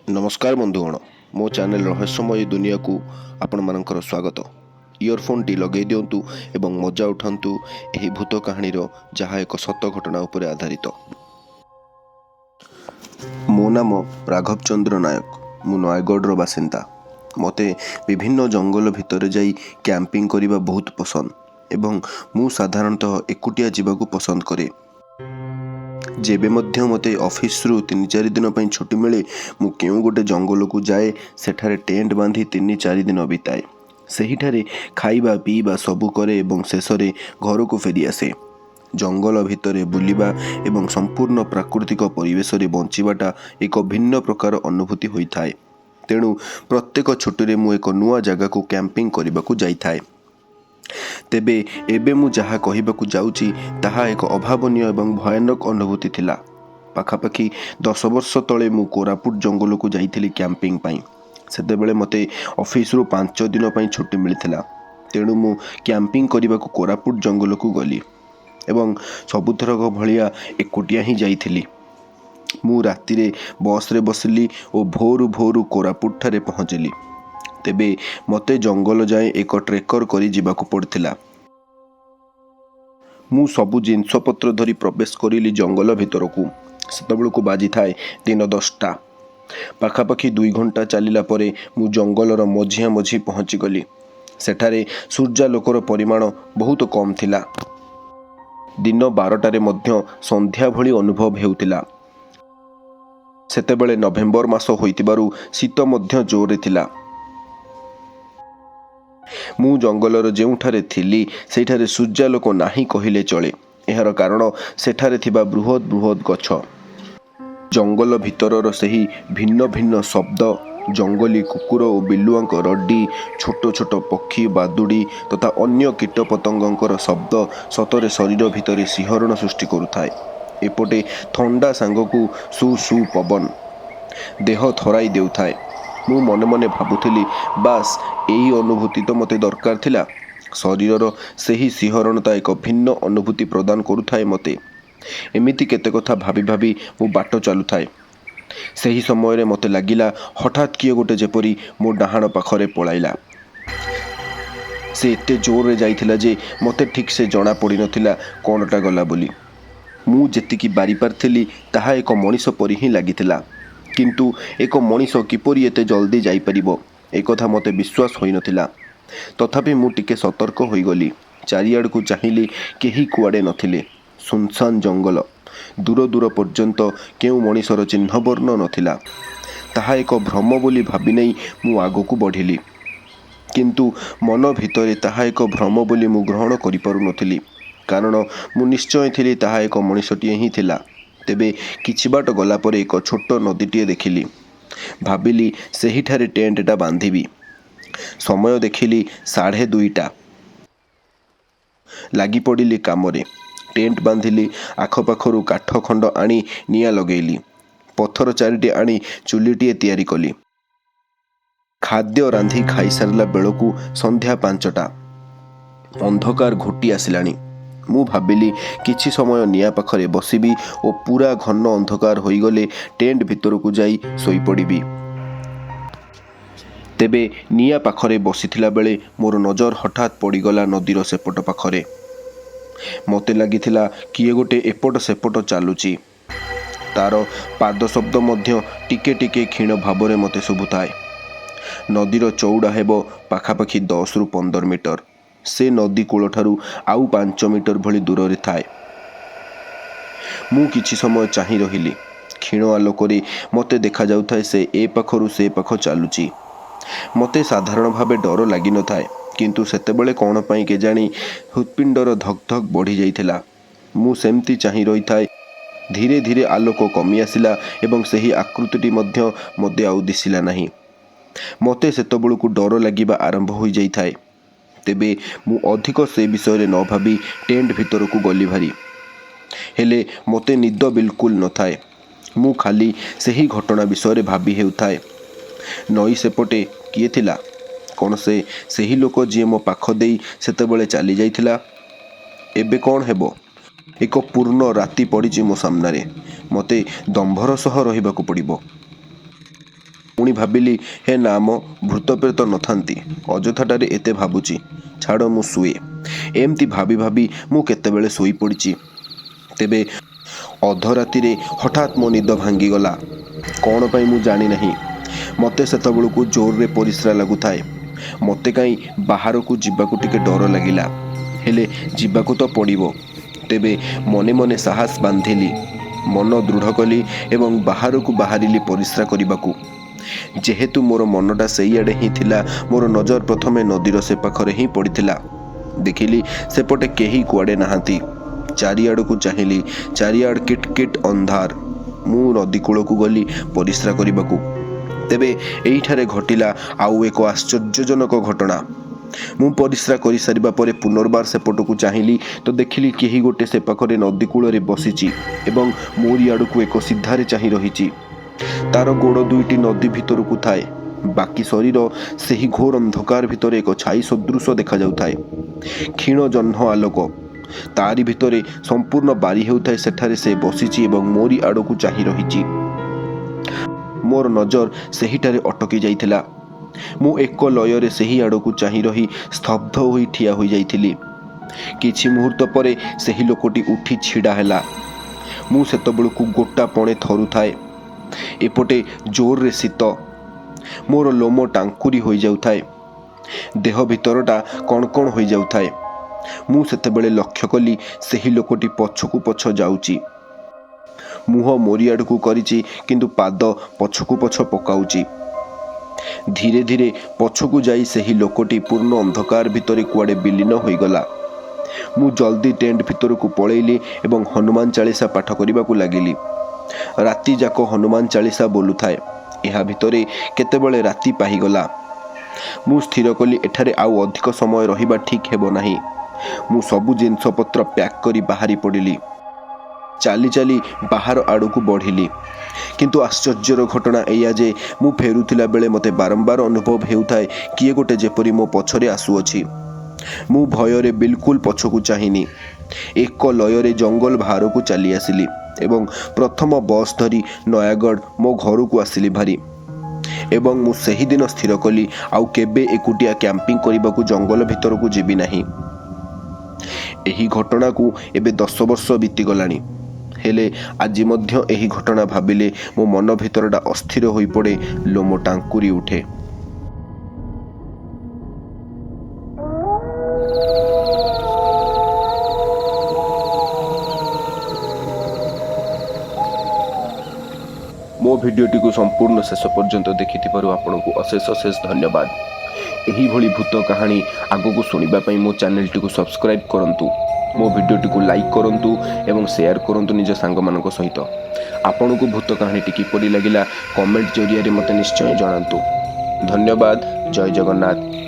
नमस्कार बंधुगण मो चैनल रहस्यमय दुनिया को आपण मानकर स्वागत। इयरफोन टी लगे दिंतु एवं मजा उठातु एही भूत कहानीर जहाँ एक सत घटना उपर आधारित। मो नाम राघव चंद्र नायक। मु नयगढ़ बासिंदा। मते विभिन्न जंगल भितर जाई कैंपिंग करिबा बहुत पसंद एवं मु साधारणतः एकुटिया जीवाकू पसंद करे। जेबे मध्य मते ऑफिस रु 3-4 दिन पर छुट्टी मिले मु केउ गोटे जंगल को जाए सेठारे टेंट बांधी 3-4 दिन बिताए। सेहिठारे खाइबा पीबा सबु करे एवं शेषरे घर को फेरी आसे। जंगल भितरे बुलिबा एवं संपूर्ण प्राकृतिक परिवेश रे बंचिबाटा एक भिन्न प्रकार अनुभूति होई थाए। तेणु प्रत्येक छुट्टी रे मु एक नुआ जगह को कैंपिंग करबाकू जाई थाए। तेबे एबे मु जहा कहिबाकू जाउची ताहा एक अभावनीय एवं भयानक अनुभूति थिला। पाखापाखि 10 वर्ष तले मु कोरापुट जंगल को जाइथिली कैंपिंग पाई। सेतेबेले मते ऑफिस रु 5 दिन पाई छुट्टी मिलिथिला। तेणु मु कैंपिंग करबाकू कोरापुट जंगल को गली एवं सबुथरक भलिया एकुटिया ही जाइथिली। मु राति रे बस रे बसली और भोरु भोरु कोरापुट ठारे पहुंचली। तेबे मते जंगल जाए एक ट्रेकर करी जीवाकू पड़थिला। मु सबु जिनस पत्र धरी प्रवेश करिली जंगल भितरकू। सेतबेलकू बाजी थाए दिन 10टा। पाखापाखि 2 घंटा चलिला परे मु जंगलर मझिया मझी पहुंची गली। सेठारे सूर्यालोकर परिमाण बहुत कम थिला। दिन 12टारे मध्य संध्या भली अनुभव हेउतिला। सेतेबेले नवेम्बर मास होइतिबारु शीत मध्य जोरे थिला। मु जंगलर जेउठारे थिली सेठारे सूर्यालोक नाही कहिले चले। एहार कारण सेठारे थिबा बृहत बृहत गछ, जंगल भितरर सेही भिन्न भिन्न शब्द, जंगली कुकुर और बिलुआंक रड्डी, छोट छोट पक्षी बादुड़ी तथा अन्य कीट पतंगंकर शब्द सतरे शरीर भितर शिहरण सृष्टि करुथाए। एपटे थंडा सांगकू सु सु पवन देह थराई देउथाए। मु मने मने भाबुथिली बास एही अनुभूति तो मते दरकार थिला। शरीरर सेही शिहरणता एक भिन्न अनुभूति प्रदान करुथाए मते। एमिति केते कथा भाबी भाबी मु बाट चलुथाए। सेही समय रे मते लागिला हठात किए गोटे जेपरी मो डाहाण पाखरे पळाइला। से एते जोर रे जाइथिला जे मते ठीक से जणा पड़ी नथिला कोनटा गला बोली। मु जेतिकी बारी पारथिली ताहा एक मनीष परी ही लागिथिला। किंतु एक मनीष किपरि एते जल्दी जाई परिबो एक कथा मते विश्वास होई नथिला। तथापि मु टिके सतर्क होई गली। चारियाड़ को चाहिली केही कुआडे नथिले। सुनसान जंगल, दूर दूर पर्यंत केउ मनीषर चिन्ह वर्ण नथिला। ताहा एक भ्रम बोली भाबी नै मु आगकू बढ़िली। किंतु मन भितरे ताहा एक भ्रम बोली मु ग्रहण करि पारु नथिली। कारण मु निश्चय थिली ताहा एक मनीषटिए ही थिला। तेबे किछि बाट गला परे एक छोट नदीटिए देखिली। भाबिली सेहिठारे टेंटटा बांधिबी। समय देखिली 2:30टा। लागी पड़िली कामरे। टेंट बांधिली, आखपाखरू काठ खंड आनी निया लगेली, पत्थर 4टी आनी चुलीटिए तैयारी कली। खाद्य रांधि खाई सारला बेलकू संध्या 5टा। अंधकार घोटी आसिलानी। मु भाबिली किछि समय निया पाखरे बसिबी और पूरा घन अंधकार होई गले टेंट भितर को जाई सोई पड़िबी। तेबे निया पाखरे बसिथिला बेले मोर नजर हठात पड़ीगला नदीर सेपट पाखरे। मते लागिथिला किए गोटे एपट सेपट चालुची। तार पाद शब्द मध्य टिके टिके क्षीण भावरे मते शुभुथाए। नदीर चौड़ा हेबो पाखापाखि 10 रु 15 मीटर। से नदी कूल ठारू आउ 5 मीटर भली दूर रे थाए। मु किछि समय चाही रहिली। क्षीण आलोकरे मते देखा जाउथाए से ए पाखरू से पाख चालुची। मते साधारण भावे डर लागि न थाए, किंतु सेतेबेले कोन पई के जानी हृत्पिंडर धक धक बढ़ी जाइथिला। मु सेमती चाही रही थाए। धीरे धीरे आलोक कमी आसिला एवं सेही आकृतिटी मध्य मते आउ दिसिला नाही। मते सेतेबेलकू डर लागिबा आरंभ होई जाई थाए। तेबे मु अधिक से विषय रे न भाबी टेंट भितर को गली भारी। हेले मते निद बिल्कुल न थाए। मु खाली सेही घटना विषय रे भाबी हेउथाए। नई सेपटे किए थिला? कौन से सेही लोक जी मो पाख देई सेतेबेले चली जाइथिला? एबे कौन हेबो? एक पूर्ण राति पड़िछि मो सामनारे। मते दंभर सह रहिबाकू पड़िबो। ପୁଣି ଭାବିଲି ହେ ନାମ ଭୂତପ୍ରେତ ନଥାନ୍ତି, ଅଯଥାଟାରେ ଏତେ ଭାବୁଛି, ଛାଡ଼ ମୁଁ ଶୁଏ। ଏମିତି ଭାବି ଭାବି ମୁଁ କେତେବେଳେ ଶୋଇପଡ଼ିଛି। ତେବେ ଅଧରାତିରେ ହଠାତ୍ ମୋ ନିଦ ଭାଙ୍ଗିଗଲା। କ'ଣ ପାଇଁ ମୁଁ ଜାଣିନାହିଁ। ମୋତେ ସେତେବେଳକୁ ଜୋରରେ ପରିସ୍ରା ଲାଗୁଥାଏ। ମୋତେ କାହିଁ ବାହାରକୁ ଯିବାକୁ ଟିକେ ଡର ଲାଗିଲା। ହେଲେ ଯିବାକୁ ତ ପଡ଼ିବ। ତେବେ ମନେ ମନେ ସାହସ ବାନ୍ଧିଲି, ମନ ଦୃଢ଼ କଲି ଏବଂ ବାହାରକୁ ବାହାରିଲି ପରିସ୍ରା କରିବାକୁ। ଯେହେତୁ ମୋର ମନଟା ସେଇଆଡ଼େ ହିଁ ଥିଲା, ମୋର ନଜର ପ୍ରଥମେ ନଦୀର ସେ ପାଖରେ ହିଁ ପଡ଼ିଥିଲା। ଦେଖିଲି ସେପଟେ କେହି କୁଆଡ଼େ ନାହାନ୍ତି। ଚାରିଆଡ଼କୁ ଚାହିଁଲି, ଚାରିଆଡ଼ କିଟ୍ କିଟ୍ ଅନ୍ଧାର। ମୁଁ ନଦୀ କୂଳକୁ ଗଲି ପରିସ୍ରା କରିବାକୁ। ତେବେ ଏଇଠାରେ ଘଟିଲା ଆଉ ଏକ ଆଶ୍ଚର୍ଯ୍ୟଜନକ ଘଟଣା। ମୁଁ ପରିସ୍ରା କରିସାରିବା ପରେ ପୁନର୍ବାର ସେପଟକୁ ଚାହିଁଲି ତ ଦେଖିଲି କେହି ଗୋଟେ ସେ ପାଖରେ ନଦୀ କୂଳରେ ବସିଛି ଏବଂ ମୋରି ଆଡ଼କୁ ଏକ ସିଧାରେ ଚାହିଁ ରହିଛି। ତାର ଗୋଡ଼ ଦୁଇଟି ନଦୀ ଭିତରକୁ ଥାଏ, ବାକି ଶରୀର ସେହି ଘୋର ଅନ୍ଧକାର ଭିତରେ ଏକ ଛାଇ ସଦୃଶ ଦେଖାଯାଉଥାଏ। କ୍ଷୀଣ ଜହ୍ନ ଆଲୋକ ତାରି ଭିତରେ ସମ୍ପୂର୍ଣ୍ଣ ବାରି ହେଉଥାଏ। ସେଠାରେ ସେ ବସିଛି ଏବଂ ମୋରି ଆଡ଼କୁ ଚାହିଁ ରହିଛି। ମୋର ନଜର ସେହିଠାରେ ଅଟକି ଯାଇଥିଲା। ମୁଁ ଏକ ଲୟରେ ସେହି ଆଡ଼କୁ ଚାହିଁ ରହି ସ୍ତବ୍ଧ ହୋଇ ଠିଆ ହୋଇଯାଇଥିଲି। କିଛି ମୁହୂର୍ତ୍ତ ପରେ ସେହି ଲୋକଟି ଉଠି ଛିଡ଼ା ହେଲା। ମୁଁ ସେତେବେଳକୁ ଗୋଟାପଣେ ଥରୁଥାଏ। ଏପଟେ ଜୋରରେ ଶୀତ। ମୋର ଲୋମ ଟାଙ୍କୁରି ହୋଇଯାଉଥାଏ। ଦେହ ଭିତରଟା କଣ କଣ ହୋଇଯାଉଥାଏ। ମୁଁ ସେତେବେଳେ ଲକ୍ଷ୍ୟ କଲି ସେହି ଲୋକଟି ପଛକୁ ପଛ ଯାଉଛି। ମୁହଁ ମୋରି ଆଡ଼କୁ କରିଛି, କିନ୍ତୁ ପାଦ ପଛକୁ ପଛ ପକାଉଛି। ଧୀରେ ଧୀରେ ପଛକୁ ଯାଇ ସେହି ଲୋକଟି ପୂର୍ଣ୍ଣ ଅନ୍ଧକାର ଭିତରେ କୁଆଡ଼େ ବିଲୀନ ହୋଇଗଲା। ମୁଁ ଜଲ୍ଦି ଟେଣ୍ଟ ଭିତରକୁ ପଳେଇଲି ଏବଂ ହନୁମାନ ଚାଳିଶା ପାଠ କରିବାକୁ ଲାଗିଲି। ରାତି ଯାକ ହନୁମାନ ଚାଳିଶା ବୋଲୁଥାଏ। ଏହା ଭିତରେ କେତେବେଳେ ରାତି ପାହିଗଲା। ମୁଁ ସ୍ଥିର କଲି ଏଠାରେ ଆଉ ଅଧିକ ସମୟ ରହିବା ଠିକ୍ ହେବ ନାହିଁ। ମୁଁ ସବୁ ଜିନିଷପତ୍ର ପ୍ୟାକ୍ କରି ବାହାରି ପଡ଼ିଲି। ଚାଲି ଚାଲି ବାହାର ଆଡ଼କୁ ବଢ଼ିଲି। କିନ୍ତୁ ଆଶ୍ଚର୍ଯ୍ୟର ଘଟଣା ଏଇଆ ଯେ ମୁଁ ଫେରୁଥିଲା ବେଳେ ମୋତେ ବାରମ୍ବାର ଅନୁଭବ ହେଉଥାଏ କିଏ ଗୋଟେ ଯେପରି ମୋ ପଛରେ ଆସୁଅଛି। ମୁଁ ଭୟରେ ବିଲକୁଲ ପଛକୁ ଚାହିଁନି। ଏକ ଲୟରେ ଜଙ୍ଗଲ ବାହାରକୁ ଚାଲି ଆସିଲି ଏବଂ ପ୍ରଥମ ବସ୍ ଧରି ନୟାଗଡ଼ ମୋ ଘରକୁ ଆସିଲି ଭାରି। ଏବଂ ମୁଁ ସେହିଦିନ ସ୍ଥିର କଲି ଆଉ କେବେ ଏକୁଟିଆ କ୍ୟାମ୍ପିଂ କରିବାକୁ ଜଙ୍ଗଲ ଭିତରକୁ ଯିବି ନାହିଁ। ଏହି ଘଟଣାକୁ ଏବେ 10 ବର୍ଷ ବିତିଗଲାଣି। ହେଲେ ଆଜି ମଧ୍ୟ ଏହି ଘଟଣା ଭାବିଲେ ମୋ ମନ ଭିତରଟା ଅସ୍ଥିର ହୋଇପଡ଼େ, ଲୋମ ଟାଙ୍କୁରି ଉଠେ। ମୋ ଭିଡ଼ିଓଟିକୁ ସମ୍ପୂର୍ଣ୍ଣ ଶେଷ ପର୍ଯ୍ୟନ୍ତ ଦେଖିଥିବାରୁ ଆପଣଙ୍କୁ ଅଶେଷ ଅଶେଷ ଧନ୍ୟବାଦ। ଏହିଭଳି ଭୂତ କାହାଣୀ ଆଗକୁ ଶୁଣିବା ପାଇଁ ମୋ ଚ୍ୟାନେଲଟିକୁ ସବସ୍କ୍ରାଇବ୍ କରନ୍ତୁ, ମୋ ଭିଡ଼ିଓଟିକୁ ଲାଇକ୍ କରନ୍ତୁ ଏବଂ ସେୟାର କରନ୍ତୁ ନିଜ ସାଙ୍ଗମାନଙ୍କ ସହିତ। ଆପଣଙ୍କୁ ଭୂତ କାହାଣୀଟି କିପରି ଲାଗିଲା କମେଣ୍ଟ ଜରିଆରେ ମୋତେ ନିଶ୍ଚୟ ଜଣାନ୍ତୁ। ଧନ୍ୟବାଦ। ଜୟ ଜଗନ୍ନାଥ।